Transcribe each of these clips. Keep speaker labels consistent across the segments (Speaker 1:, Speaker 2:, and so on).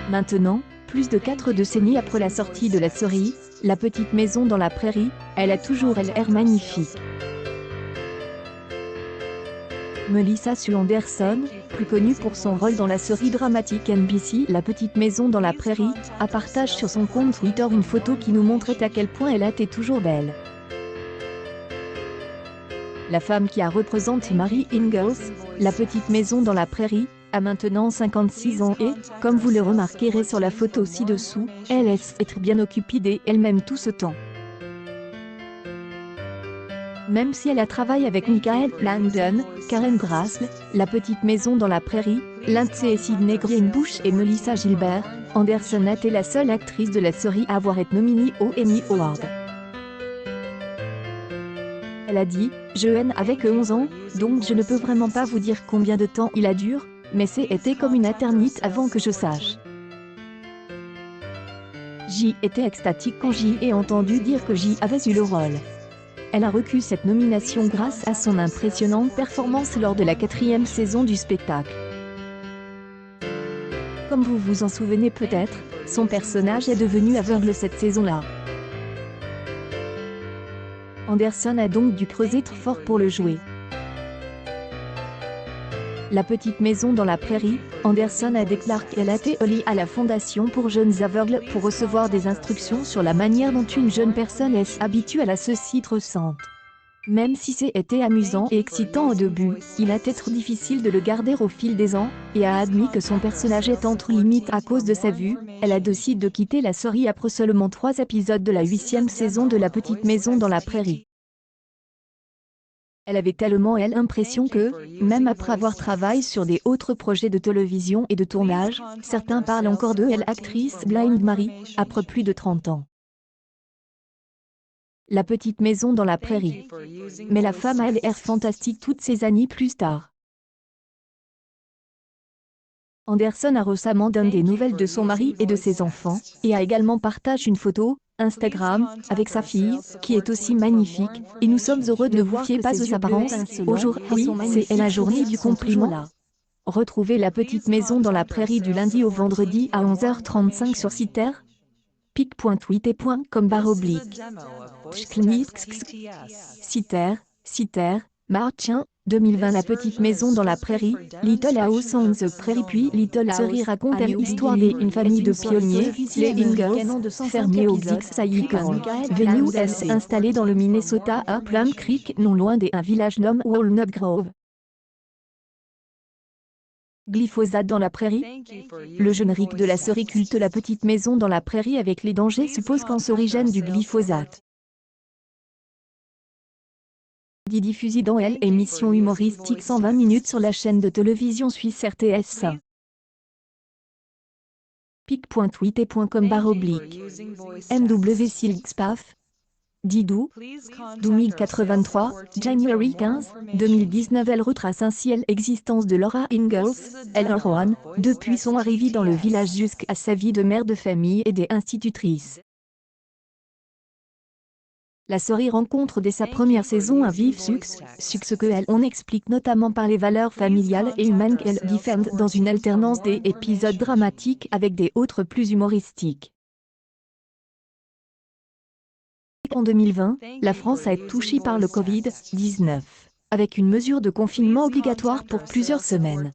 Speaker 1: Maintenant, plus de 4 décennies après la sortie de la série, La petite maison dans la prairie, elle a toujours l'air magnifique. Melissa Sue Anderson, plus connue pour son rôle dans la série dramatique NBC La petite maison dans la prairie, a partagé sur son compte Twitter une photo qui nous montrait à quel point elle était toujours belle. La femme qui a représenté Mary Ingalls, La petite maison dans la prairie, a maintenant 56 ans et, comme vous le remarquerez sur la photo ci-dessous, elle est bien occupée d'elle-même tout ce temps. Même si elle a travaillé avec Michael Landon, Karen Grassle, La petite maison dans la prairie, Lindsay Sidney Greenbush et Melissa Gilbert, Anderson a été la seule actrice de la série à avoir été nominée aux Emmy Awards. Elle a dit « Je haine avec 11 ans, donc je ne peux vraiment pas vous dire combien de temps il a duré, mais c'était comme une éternité avant que je sache. J'y étais extatique quand j'y ai entendu dire que j'y avais eu le rôle. » Elle a reçu cette nomination grâce à son impressionnante performance lors de la 4e saison du spectacle. Comme vous vous en souvenez peut-être, son personnage est devenu aveugle cette saison-là. Anderson a donc dû creuser très fort pour le jouer. La petite maison dans la prairie, Anderson a déclaré qu'elle a été allée à la Fondation pour jeunes aveugles pour recevoir des instructions sur la manière dont une jeune personne est habituée à la ceci ressente. Même si c'était amusant et excitant au début, il a été trop difficile de le garder au fil des ans, et a admis que son personnage est entre limites à cause de sa vue. Elle a décidé de quitter la série après seulement 3 épisodes de la 8e saison de La petite maison dans la prairie. Elle avait tellement l'impression que, même après avoir travaillé sur des autres projets de télévision et de tournage, certains parlent encore de l'actrice Blind Mary, après plus de 30 ans. La petite maison dans la prairie. Mais la femme a l'air fantastique toutes ces années plus tard. Anderson a récemment donné des nouvelles de son mari et de ses enfants, et a également partagé une photo, Instagram, avec sa fille, qui est aussi magnifique, et nous sommes heureux de vous fier pas aux apparences. Aujourd'hui, c'est la journée du compliment. Retrouvez La petite maison dans la prairie du lundi au vendredi à 11h35 sur Citer. pic.tweet.com/. Citer, March 2020. La petite maison dans la prairie, Little House on the Prairie. Puis Little Série raconte l'histoire d'une famille de pionniers, les Ingalls, fermiers au Dix-Saïkon. Venue est installée dans le Minnesota à Plum Creek, non loin d'un village nommé Walnut Grove. Glyphosate dans la prairie. Le générique de la série culte La petite maison dans la prairie avec les dangers suppose cancérigènes du glyphosate. Diffusé dans l'émission humoristique 120 minutes sur la chaîne de télévision suisse RTS1. pic.tweet.com/. MW Silkspaf. Didou. 2083, January 15, 2019. Elle retrace ainsi l'existence de Laura Ingalls, Rowan, depuis son arrivée dans le village jusqu'à sa vie de mère de famille et d'institutrice. La série rencontre dès sa première saison un vif succès que on explique notamment par les valeurs familiales et humaines qu'elle défend dans une alternance des épisodes dramatiques avec des autres plus humoristiques. En 2020, la France a été touchée par le Covid-19, avec une mesure de confinement obligatoire pour plusieurs semaines.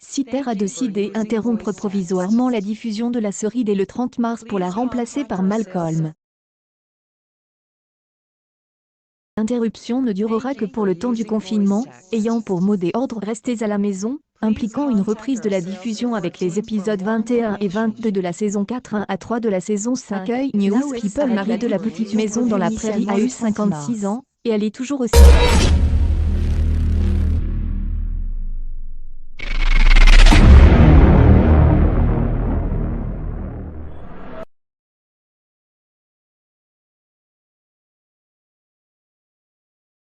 Speaker 1: Citer a décidé d'interrompre provisoirement la diffusion de la série dès le 30 mars pour la remplacer par Malcolm. L'interruption ne durera que pour le temps du confinement, ayant pour mot d'ordre « Restez à la maison », impliquant une reprise de la diffusion avec les épisodes 21 et 22 de la saison 4 à 3 de la saison 5. News People. Marie de La petite maison dans la prairie a eu 56 ans, et elle est toujours aussi